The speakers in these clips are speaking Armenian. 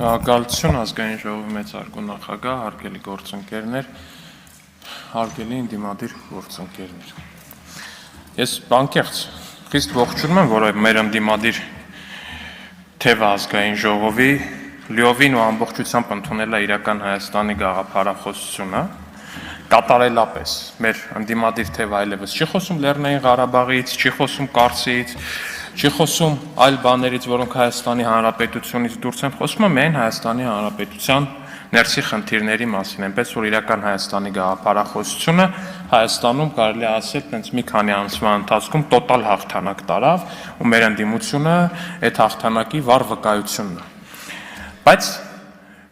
Գալություն ազգային ժողովի մեծարգո նախագահ, հարգելի գործընկերներ, հարգելի ընդդիմադիր գործընկերներ։ Ես բանկեղծ խիստ ողջունում եմ, որ մեր ընդդիմադիր թևը ազգային ժողովի լիովին ու ամբողջությամբ ընդունել է իրական Հայաստանի գաղափարախոսությունը, կատարելապես մեր ընդդիմադիր թևը այլևս չի խոսում Լեռնային Ղարաբաղից, չի խոսում Կարսից, չի խոսում այլ բաներից, որոնք Հայաստանի Հանրապետությունից դուրս են, խոսում է միայն Հայաստանի Հանրապետության ներսի խնդիրների մասին, այնպես որ իրական Հայաստանի գաղափարախոսությունը Հայաստանում կարելի է ասել, տենց մի քանի ամսվա ընթացքում տոտալ հաղթանակ տարավ ու մեր ընդդիմությունը այդ հաղթանակի վառ վկայությունն է։ Բայց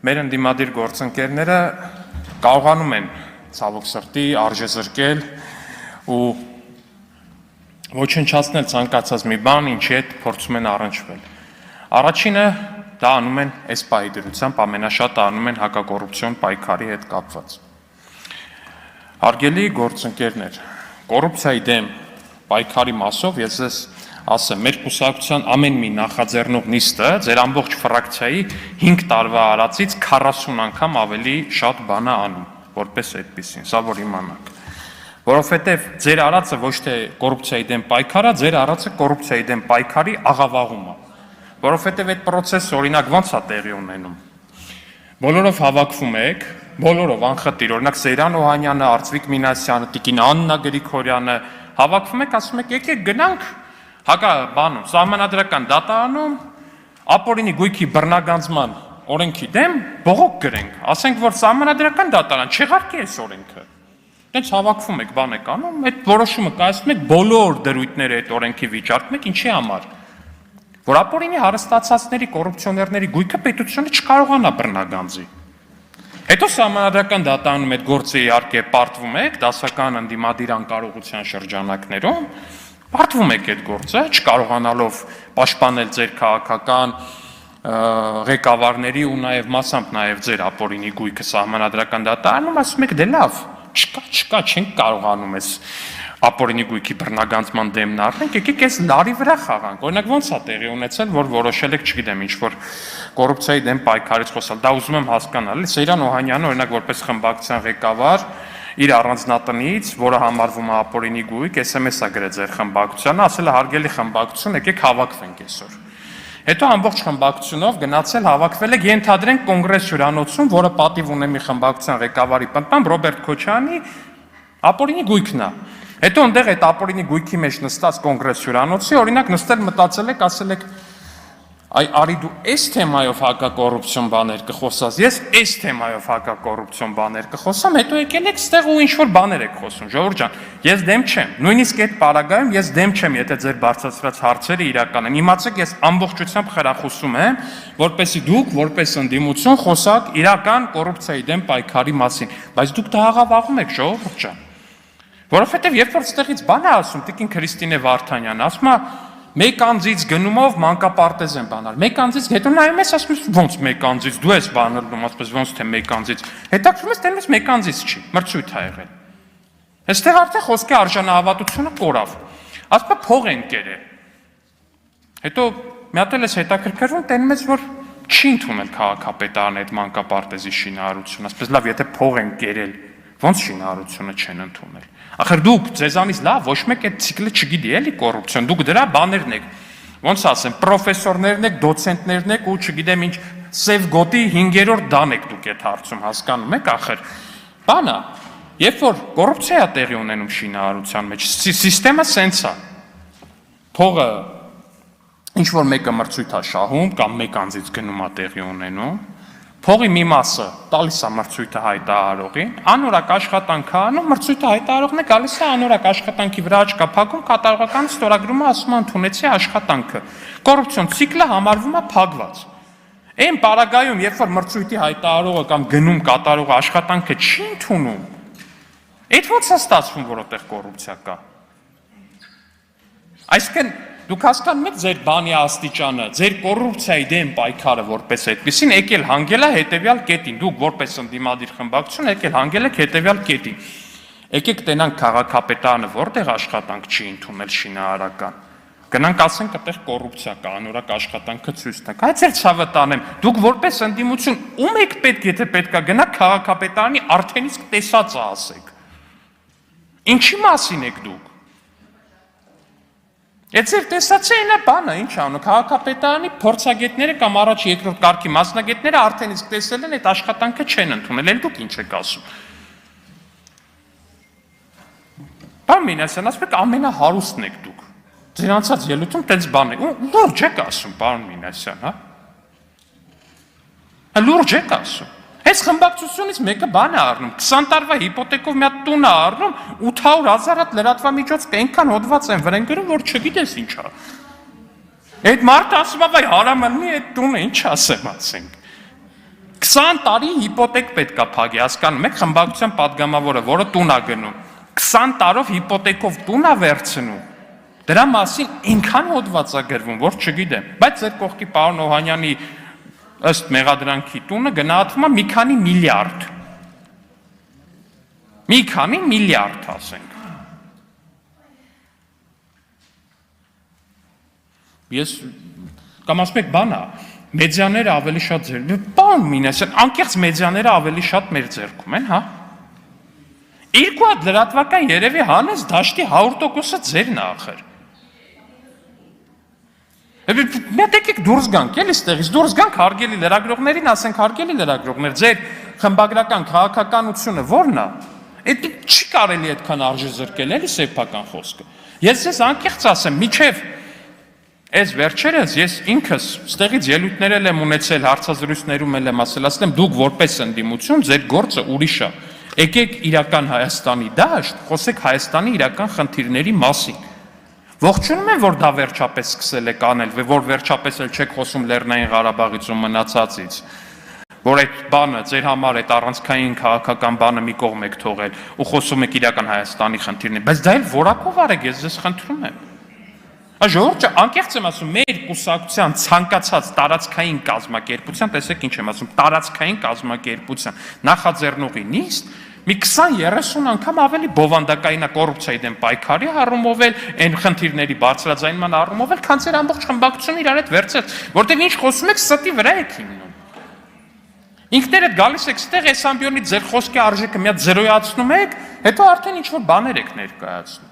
մեր ընդդիմադիր գործընկերները կարողանում են ցավոք սրտի արժեզրկել ու ոչնչացնել ցանկացած մի բան, ինչի հետ փորձում են առնչվել։ Առաջինը դա անում են այս պահի դրությամբ, ամենաշատը անում են հակակոռուպցիոն պայքարի հետ կապված։ Հարգելի գործընկերներ, կոռուպցիայի դեմ պայքարի մասով ես ասեմ, մեր կուսակցության ամեն մի նախաձեռնող նիստը ձեր ամբողջ ֆրակցիայի 5 տարվա արածից 40 անգամ ավելի շատ բան է անում, որպես այդպեսին, սա որ իմանաք։ Որովհետև ձեր արածը ոչ թե կոռուպցիայի դեմ պայքար է, ձեր արածը կոռուպցիայի դեմ պայքարի աղավաղում է։ Որովհետև այդ process-ը օրինակ ո՞նց է տեղի ունենում։ Բոլորով հավաքվում եք, բոլորով անխտիր, օրինակ Սեյրան Օհանյանը, Արծվիկ Մինասյանը, Տիկին Աննա Գրիգորյանը, հավաքվում եք, ասում եք, եկեք գնանք բանում, սահմանադրական դատարանում, ապօրինի գույքի բռնագանձման օրենքի դեմ բողոք գրենք, ասենք, որ սահմանադրական դատարան չեղարկի այս օրենքը։ Դենց հավաքվում եք, բան եք անում, այդ որոշումը կայացնում եք բոլոր դրույթները այդ օրենքի վիճարկում եք, ինչի համար, որ ապօրինի հարստացածների, կոռուպցիոներների գույքը պետությունը չկարողանա բռնագանձի։ Հետո սահմանադրական դատարանում այդ գործը իհարկե պարտվում եք, դասական ընդդիմադիր անկարողության շրջանակներում, պարտվում եք այդ գործը, չկարողանալով պաշտպանել ձեր քաղաքական ղեկավարների ու նաև մասամբ նաև ձեր ապօրինի գույքը սահմանադրական դատարանում, ասում եք դե լավ, չկա, չենք կարողանում ես ապօրինի գույքի բռնագանձման դեմն առնենք, եկեք այս լարի վրա խաղանք։ Օրինակ ո՞նց է տեղի ունեցել, որ որոշել եք, չգիտեմ, ինչ-որ կոռուպցիայի դեմ պայքարից խոսալ։ Դա ուզում եմ հասկանալ։ Սեյրան Օհանյանը, օրինակ, որպես խմբակցության ղեկավար, իր առանձնատնից, որը համարվում է ապօրինի գույք, SMS է գրել ձեր խմբակցությանը, ասել է հարգելի խմբակցություն, եկեք հավաքվենք այսօր։ Հետո ամբողջ խմբակցությունով գնացել հավաքվել եք, ենթադրենք կոնգրես հյուրանոցում, որը պատիվ ունի մի խմբակցության ղեկավարի պատմամբ Ռոբերտ Քոչարյանի ապօրինի գույքն է։ Հետո այնտեղ այդ ապօրինի գույքի մեջ նստած կոնգրես հյուրանոցի, օրինակ նստել մտածել եք, ասել եք, այ արի դու այս թեմայով հակակոռուպցիոն բաներ կխոսած, ես այս թեմայով հակակոռուպցիոն բաներ կխոսամ, հետո եկել եք ստեղ ու ինչ-որ բաներ եք խոսում, ժողովուրդ ջան, ես դեմ չեմ, նույնիսկ այդ պարագայում ես դեմ չեմ, եթե ձեր բարձրացրած հարցերը իրական են, իմացեք, ես ամբողջությամբ խրախուսում եմ, որպեսզի դուք, որպես ընդդիմություն, խոսաք իրական կոռուպցիայի դեմ պայքարի մասին, բայց դուք դա աղավաղում եք, ժողովուրդ ջան, որովհետև երբ որ ստեղից բան է ասում, Տիկին Քրիստինե Վարդանյանը, ասում է մեկ անձից գնումով մանկապարտեզ են բանալ, մեկ անձից, հետո նայում ես, ասում ես, ոնց մեկ անձից, դու ես բանալում, ասում ես, ոնց թե մեկ անձից, հետաքրում ես, տենում ես մեկ անձից չի, մրցույթ է եղել։ Այստեղ արդեն խոսքի արժանահավատությունը կորավ, ասում է փող են կերել։ Հետո մի հատ էլ ես հետաքրքրվում, տենում ես, որ չի ընդունել քաղաքապետարանը այդ մանկապարտեզի շինարարությունը, ասես լավ, եթե փող են կերել, ոնց շինարարությունը չեն ընդունել։ Ախր դուք ձեզանից լավ ոչ մեկ այդ ցիկլը չգիտի էլի կոռուպցիոն, դուք դրա բաներն եք, ոնց ասեմ, պրոֆեսորներն եք, դոցենտներն եք ու չգիտեմ ինչ, սև գոտի 5-րդ դան եք դուք այդ հարցում, հասկանում եք, ախր, բանա, երբ որ կոռուպցիա է տեղի ունենում շինարարության մեջ, սիստեմը սենց է, փողը ինչ-որ մեկը մրցույթ է շահում կամ մեկ անձից գնում է տեղի ունենում, փողի մի մասը տալիս է մրցույթը հայտարարողին, անորակ աշխատանք է անում, մրցույթը հայտարարողն է գալիս է անորակ աշխատանքի վրա աչքա փակում, կատարողական ստորագրումը ասում է ընդունեցի աշխատանքը։ Կոռուպցիոն ցիկլը համարվում է փակված։ Այն պարագայում, երբ որ մրցույթի հայտարարողը կամ գնում կատարողը աշխատանքը չի ընդունում, այդ ո՞նց է ստացվում, որ այդտեղ կոռուպցիա կա։ Այսինքն դուք հասկանում եք ձեր բանի աստիճանը, ձեր կոռուպցիայի դեմ պայքարը որպես այդպեսին եկել հանգել է հետևյալ կետին, դուք որպես ընդդիմադիր խմբակցություն եկել հանգել եք հետևյալ կետին։ Եկեք տենանք քաղաքապետարանը որտեղ աշխատանք չի ընդունել շինարարական, Գնանք ասենք այդտեղ կոռուպցիա կա, անորակ աշխատանքը ցույց տանք։ Այդ էլ ցավը տանեմ։ Դուք որպես ընդդիմություն ում եք պետք, եթե պետքա գնաք քաղաքապետարանի արդեն իսկ տեսածը ասեք։ Ինչի մասին եք դուք։ Այդ ձեր տեսածը բանը, ինչ անում, քաղաքապետարանի փորձագետները կամ առաջ երկրորդ կարգի մասնագետները արդեն իսկ տեսել են այդ աշխատանքը չեն ընդունել, էլ դուք ինչ եք ասում։ Պարոն Մինասյան, ասում եք ամենահարուստն եք դուք։ Ձեր անցած ելույթում տենց բան է։ Լուրջ եք ասում, պարոն Մինասյան, հա։ Լուրջ եք ասում։ Այս խմբակցությունից մեկը բան է առնում, 20 տարվա հիպոթեկով մի հատ տուն է առնում, 800,000 հատ լրատվամիջոց կենքան հոդված են վրան գրում, որ չգիտես ինչ է։ Այդ մարդը ասում է, վայ հարամալնի այդ տունը ինչ ասեմ ասենք։ 20 տարի հիպոթեք պետք է փակի, հասկանում եք, խմբակցության падգամավորը, որը տուն է գնում, 20 տարով հիպոթեկով տուն է վերցնում։ Դրա մասին այնքան հոդված է գրվում, որ չգիտեմ, բայց ձեր կողքի պարոն Օհանյանի ըստ մեղադրանքի տունը գնահատվում է մի քանի միլիարդ։ Մի քանի միլիարդ ասենք։ Ես կամ ասում եք բան է, մեդիաները ավելի շատ ձեր, պարոն Մինասյան, անկեղծ մեդիաները ավելի շատ մեր ձեռքում են, հա։ Երկու հատ լրատվական երևի հանես դաշտի 100%-ը ձերն է ախր։ Մենք եկեք դուրս գանք, էլի ստեղից դուրս գանք հարգելի լրագրողներին, ասենք հարգելի լրագրողներ, ձեր խմբագրական քաղաքականությունը ո՞րն է։ Այդ չի կարելի այդքան արժի զրկել, էլի սեփական խոսքը։ Ես ձեզ անկեղծ ասեմ, միջև այս վերջերս ես ինքս ստեղից ելույթներ եմ ունեցել, հարցազրույցներում եմ ասել, դուք որպես ընդդիմություն ձեր գործը ուրիշ է։ Եկեք իրական Հայաստանի դաշտ, խոսեք Հայաստանի իրական խնդիրների մասին։ Ողջունում եմ, որ դա վերջապես սկսել եք անել, որ վերջապես էլ չեք խոսում Լեռնային Ղարաբաղից ու մնացածից, որ այդ բանը ձեր համար այդ առանցքային քաղաքական բանը մի կողմ եք թողել ու խոսում եք իրական Հայաստանի խնդիրների, բայց դա էլ որակով արեք, ես ձեզ խնդրում եմ։ Ժողովուրդը անկեղծ եմ ասում, մեր կուսակցության ցանկացած տարածքային կազմակերպության, տեսեք ինչ եմ ասում, տարածքային կազմակերպության նախաձեռնողի նիստ մի 20-30 անգամ ավելի բովանդակային է կոռուպցիայի դեմ պայքարի առումով էլ, այն խնդիրների բարձրաձայնման առումով էլ, քան ձեր ամբողջ խմբակցությունը իրար հետ վերցրեց, որտեղ ինչ խոսում եք, ստի վրա եք հիմնում։ Ինքներդ գալիս եք ստեղ այս ամբիոնից ձեր խոսքի արժեքը մի հատ զերոյացնում եք, հետո արդեն ինչ-որ բաներ եք ներկայացնում։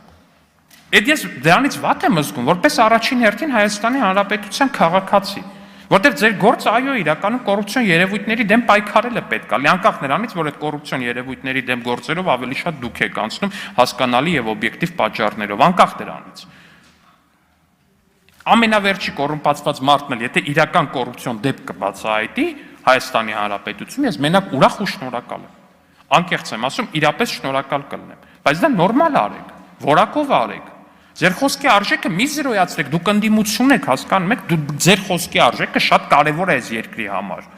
Այդ ես դրանից վատ եմ զգում, որպես առաջին հերթին Հայաստանի Հանրապետության քաղաքացի, որտեղ ձեր գործը այո իրականում կոռուպցիոն երևույթների դեմ պայքարելը պետք է, անկախ նրանից, որ այդ կոռուպցիոն երևույթների դեմ գործերով ավելի շատ դուք եք անցնում հասկանալի եւ օբյեկտիվ պատճառներով, անկախ դրանից։ Ամենավերջի կոռումպացված մարդն էլ, եթե իրական կոռուպցիոն դեպք կբացահայտի Հայաստանի Հանրապետություն, ես մենակ ուրախ ու շնորհակալ եմ։ Անկեղծ եմ ասում, իրապես շնորհակալ կլինեմ, բայց դա նորմալ արեք, որակով արեք։ Ձեր խոսքի արժեքը մի զրոյացրեք, դուք ընդդիմություն եք, հասկանում եք, ձեր խոսքի արժեքը շատ կարևոր է այս երկրի համար։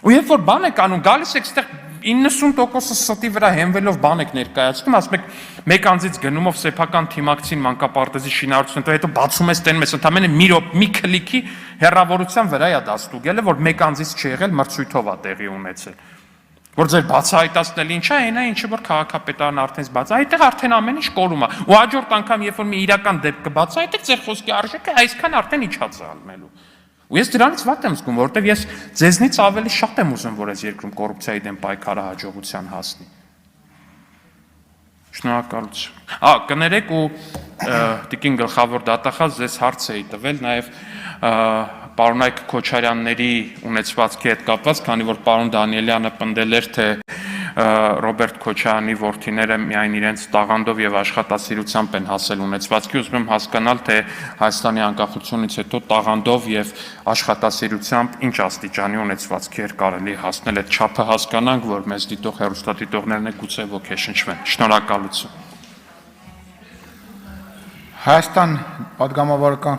Ու երբ որ բան եք անում, գալիս եք ստեղ 90%-ը ստի վրա հենվելով բան եք ներկայացնում, ասում եք մեկ անձից գնումով սեփական թիմակցին մանկապարտեզի շինարարություն, հետո բացում ես տենում ես ընդամենը մի քլիքի հեռավորության վրա է դա ստուգելը, որ մեկ անձից չի եղել մրցույթով է տեղի ունեցել։ Որ ձեր բացահայտացնել ինչ է, այնա ինչը որ քաղաքապետարան արդեն բաց, այդտեղ արդեն ամեն ինչ կորում է։ Ու հաջորդ անգամ երբ որ մի իրական դեպք կբացահայտեք, ձեր խոսքի արժեքը այսքան արդեն իջած է ալնելու։ Ու ես դրանից վատ եմ զգում, որովհետև ես ձեզնից ավելի շատ եմ ուզում, որ այս երկրում կոռուպցիայի դեմ պայքարը հաջողության հասնի։ Շնորհակալություն։ Կներեք ու տիկին գլխավոր դատախազ ձեզ հարց էի տվել նաև պարոնայք Քոչարյանների ունեցվածքի հետ կապված, քանի որ պարոն Դանիելյանը պնդել էր, թե Ռոբերտ Քոչարյանի որդիները միայն իրենց տաղանդով եւ աշխատասիրությամբ են հասել ունեցվածքի, ուզում եմ հասկանալ, թե Հայաստանի անկախությունից հետո տաղանդով եւ աշխատասիրությամբ ինչ աստիճանի ունեցվածքի էր կարելի հասնել, այդ չափը հասկանանք, որ մեզ դիտող հեռուստադիտողներն է գուցե ոգեշնչվեն։ Շնորհակալություն։ Հայաստան պատգամավորական